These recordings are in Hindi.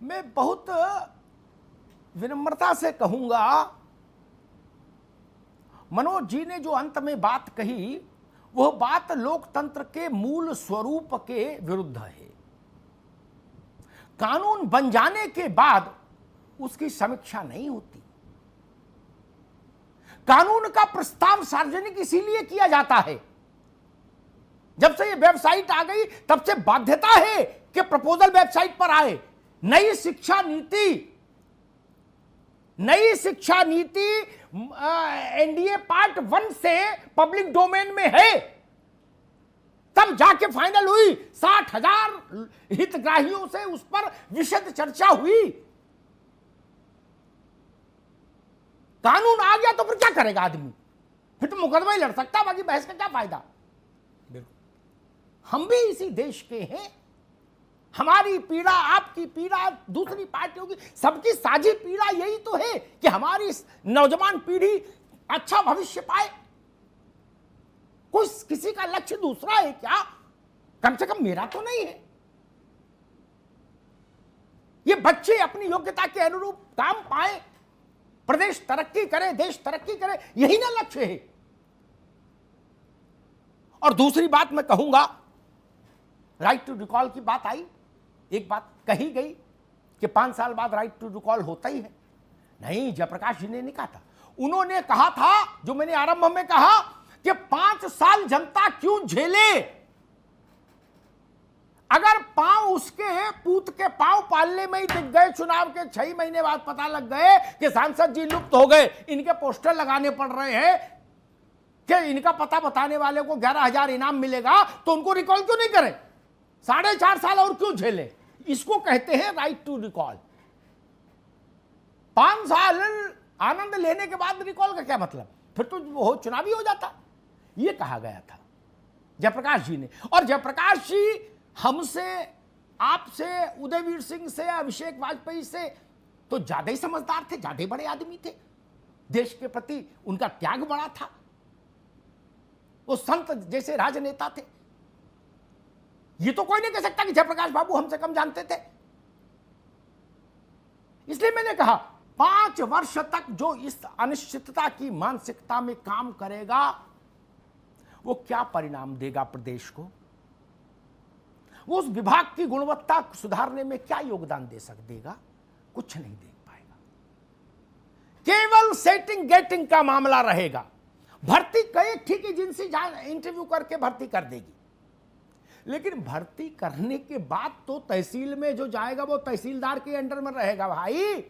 मैं बहुत विनम्रता से कहूंगा, मनोज जी ने जो अंत में बात कही वह बात लोकतंत्र के मूल स्वरूप के विरुद्ध है। कानून बन जाने के बाद उसकी समीक्षा नहीं होती। कानून का प्रस्ताव सार्वजनिक इसीलिए किया जाता है, जब से ये वेबसाइट आ गई तब से बाध्यता है कि प्रपोजल वेबसाइट पर आए। नई शिक्षा नीति एनडीए पार्ट 1 से पब्लिक डोमेन में है, तब जाके फाइनल हुई। 60,000 हितग्राहियों से उस पर विशद चर्चा हुई। कानून आ गया तो फिर क्या करेगा आदमी? फिर तो मुकदमा ही लड़ सकता, बाकी बहस का क्या फायदा? हम भी इसी देश के हैं। हमारी पीड़ा, आपकी पीड़ा, दूसरी पार्टियों की, सबकी साझी पीड़ा यही तो है कि हमारी नौजवान पीढ़ी अच्छा भविष्य पाए। कोई किसी का लक्ष्य दूसरा है क्या? कम से कम मेरा तो नहीं है। ये बच्चे अपनी योग्यता के अनुरूप काम पाए, प्रदेश तरक्की करे, देश तरक्की करे, यही ना लक्ष्य है। और दूसरी बात मैं कहूंगा, राइट टू रिकॉल की बात आई, एक बात कही गई कि 5 साल बाद राइट टू रिकॉल होता ही है। नहीं, जयप्रकाश जी ने नहीं कहा था। उन्होंने कहा था, जो मैंने आरंभ में कहा, कि 5 साल जनता क्यों झेले? अगर पांव उसके पूत के पांव पालने में ही दिख गए, चुनाव के 6 महीने बाद पता लग गए कि सांसद जी लुप्त हो गए, इनके पोस्टर लगाने पड़ रहे हैं कि इनका पता बताने वाले को 11,000 इनाम मिलेगा, तो उनको रिकॉल क्यों नहीं करें? 4.5 साल और क्यों झेले? इसको कहते हैं राइट टू रिकॉल। 5 साल आनंद लेने के बाद रिकॉल का क्या मतलब? फिर तो वो चुनावी हो जाता। ये कहा गया था जयप्रकाश जी ने। और जयप्रकाश जी हमसे, आपसे, उदयवीर सिंह से, अभिषेक वाजपेयी से तो ज्यादा ही समझदार थे, ज्यादा ही बड़े आदमी थे। देश के प्रति उनका त्याग बड़ा था। वो संत जैसे राजनेता थे। ये तो कोई नहीं कह सकता कि जयप्रकाश बाबू हमसे कम जानते थे। इसलिए मैंने कहा, 5 वर्ष तक जो इस अनिश्चितता की मानसिकता में काम करेगा, वो क्या परिणाम देगा प्रदेश को? वो उस विभाग की गुणवत्ता सुधारने में क्या योगदान दे देगा? कुछ नहीं दे पाएगा। केवल सेटिंग गेटिंग का मामला रहेगा। भर्ती कई ठीक एजेंसी इंटरव्यू करके भर्ती कर देगी, लेकिन भर्ती करने के बाद तो तहसील में जो जाएगा वो तहसीलदार के अंडर में रहेगा भाई,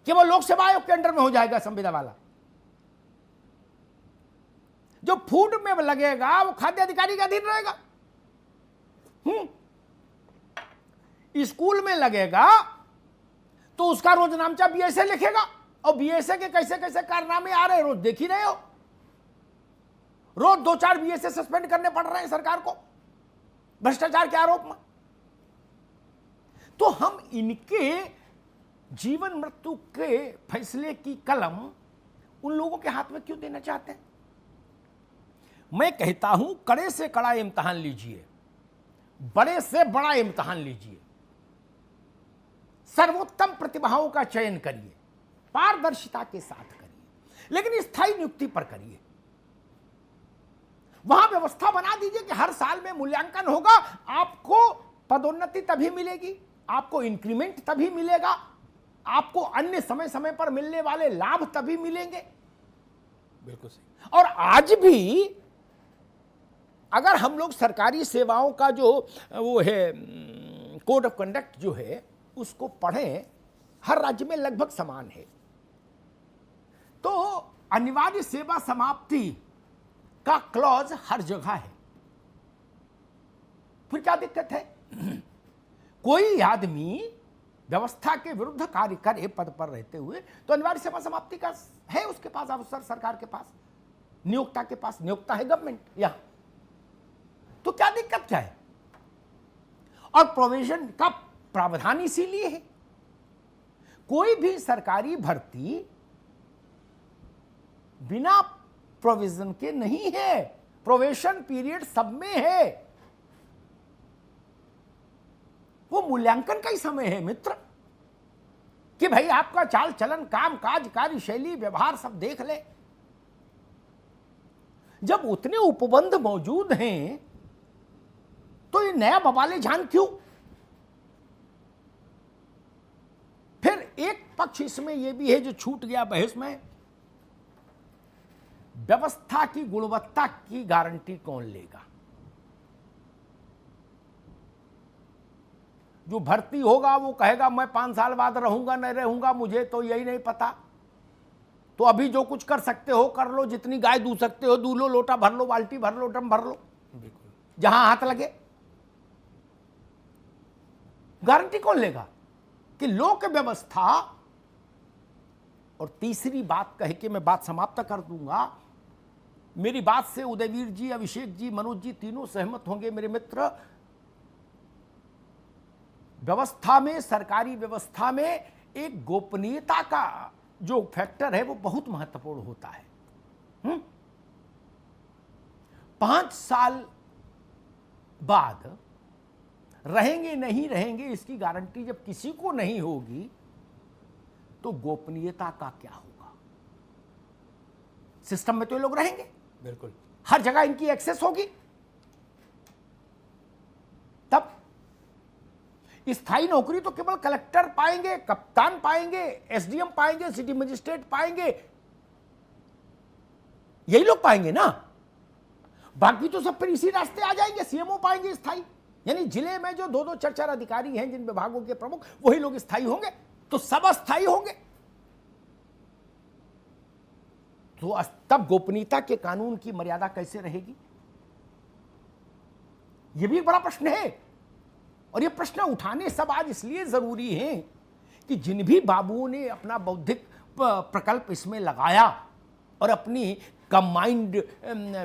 कि वो लोक सेवा आयोग के अंडर में हो जाएगा संविदा वाला। जो फूड में लगेगा वो खाद्य अधिकारी के अधीन रहेगा। स्कूल में लगेगा तो उसका रोज नामचा बीएसए लिखेगा, और बीएसए के कैसे कैसे कारनामे आ रहे हैं रोज देख ही रहे हो। रोज 2-4 बीएसए सस्पेंड करने पड़ रहे हैं सरकार को भ्रष्टाचार के आरोप में। तो हम इनके जीवन मृत्यु के फैसले की कलम उन लोगों के हाथ में क्यों देना चाहते हैं? मैं कहता हूं, कड़े से कड़ा इम्तिहान लीजिए, बड़े से बड़ा इम्तिहान लीजिए, सर्वोत्तम प्रतिभाओं का चयन करिए, पारदर्शिता के साथ करिए, लेकिन स्थायी नियुक्ति पर करिए। वहां व्यवस्था बना दीजिए कि हर साल में मूल्यांकन होगा, आपको पदोन्नति तभी मिलेगी, आपको इंक्रीमेंट तभी मिलेगा, आपको अन्य समय समय पर मिलने वाले लाभ तभी मिलेंगे। बिल्कुल सही। और आज भी अगर हम लोग सरकारी सेवाओं का जो वो है कोड ऑफ कंडक्ट जो है उसको पढ़ें, हर राज्य में लगभग समान है। तो अनिवार्य सेवा समाप्ति का क्लॉज हर जगह है। फिर क्या दिक्कत है? कोई आदमी व्यवस्था के विरुद्ध कार्य करे पद पर रहते हुए, तो अनिवार्य सेवा समाप्ति का है उसके पास अवसर, सरकार के पास, नियोक्ता के पास। नियोक्ता है गवर्नमेंट यहां, तो क्या दिक्कत क्या है? और प्रोविजन का प्रावधान इसीलिए है। कोई भी सरकारी भर्ती बिना प्रोविजन के नहीं है। प्रोबेशन पीरियड सब में है। वो मूल्यांकन का ही समय है मित्र, कि भाई आपका चाल चलन, काम काज, कार्यशैली, व्यवहार सब देख ले। जब उतने उपबंध मौजूद हैं तो ये नया बवाले जान क्यों? फिर एक पक्ष इसमें यह भी है जो छूट गया बहस में, व्यवस्था की गुणवत्ता की गारंटी कौन लेगा? जो भर्ती होगा वो कहेगा मैं 5 साल बाद रहूंगा नहीं रहूंगा मुझे तो यही नहीं पता, तो अभी जो कुछ कर सकते हो कर लो, जितनी गाय दूध सकते हो दूध लो, लोटा भर लो, बाल्टी भर लो, ड्रम भर लो, जहां हाथ लगे। गारंटी कौन लेगा कि लोक व्यवस्था? और तीसरी बात कह के मैं बात समाप्त कर दूंगा। मेरी बात से उदयवीर जी, अभिषेक जी, मनोज जी तीनों सहमत होंगे मेरे मित्र। व्यवस्था में, सरकारी व्यवस्था में एक गोपनीयता का जो फैक्टर है वो बहुत महत्वपूर्ण होता है। 5 साल बाद रहेंगे नहीं रहेंगे इसकी गारंटी जब किसी को नहीं होगी तो गोपनीयता का क्या होगा? सिस्टम में तो ये लोग रहेंगे, बिल्कुल हर जगह इनकी एक्सेस होगी। तब स्थायी नौकरी तो केवल कलेक्टर पाएंगे, कप्तान पाएंगे, एसडीएम पाएंगे, सिटी मजिस्ट्रेट पाएंगे, यही लोग पाएंगे ना। बाकी तो सब फिर इसी रास्ते आ जाएंगे, सीएमओ पाएंगे स्थायी, यानी जिले में जो 2-2 4-4 अधिकारी हैं जिन विभागों के प्रमुख, वही लोग स्थायी होंगे, तो सब अस्थायी होंगे। तो तब गोपनीयता के कानून की मर्यादा कैसे रहेगी? यह भी एक बड़ा प्रश्न है। और ये प्रश्न उठाने सब आज इसलिए जरूरी हैं कि जिन भी बाबुओं ने अपना बौद्धिक प्रकल्प इसमें लगाया और अपनी कंबाइंड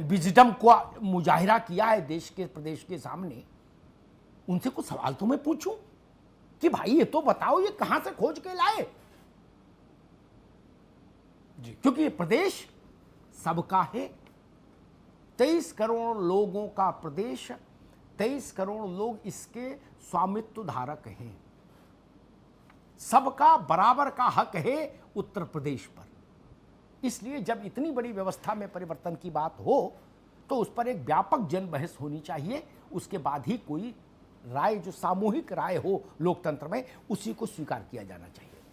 विजडम को मुजाहिरा किया है देश के, प्रदेश के सामने, उनसे कुछ सवाल तो मैं पूछूं कि भाई ये तो बताओ ये कहां से खोज के लाए? क्योंकि ये प्रदेश सबका है। 23 करोड़ लोगों का प्रदेश, 23 करोड़ लोग इसके स्वामित्व धारक हैं। सबका बराबर का हक है उत्तर प्रदेश पर। इसलिए जब इतनी बड़ी व्यवस्था में परिवर्तन की बात हो तो उस पर एक व्यापक जन बहस होनी चाहिए। उसके बाद ही कोई राय, जो सामूहिक राय हो लोकतंत्र में, उसी को स्वीकार किया जाना चाहिए।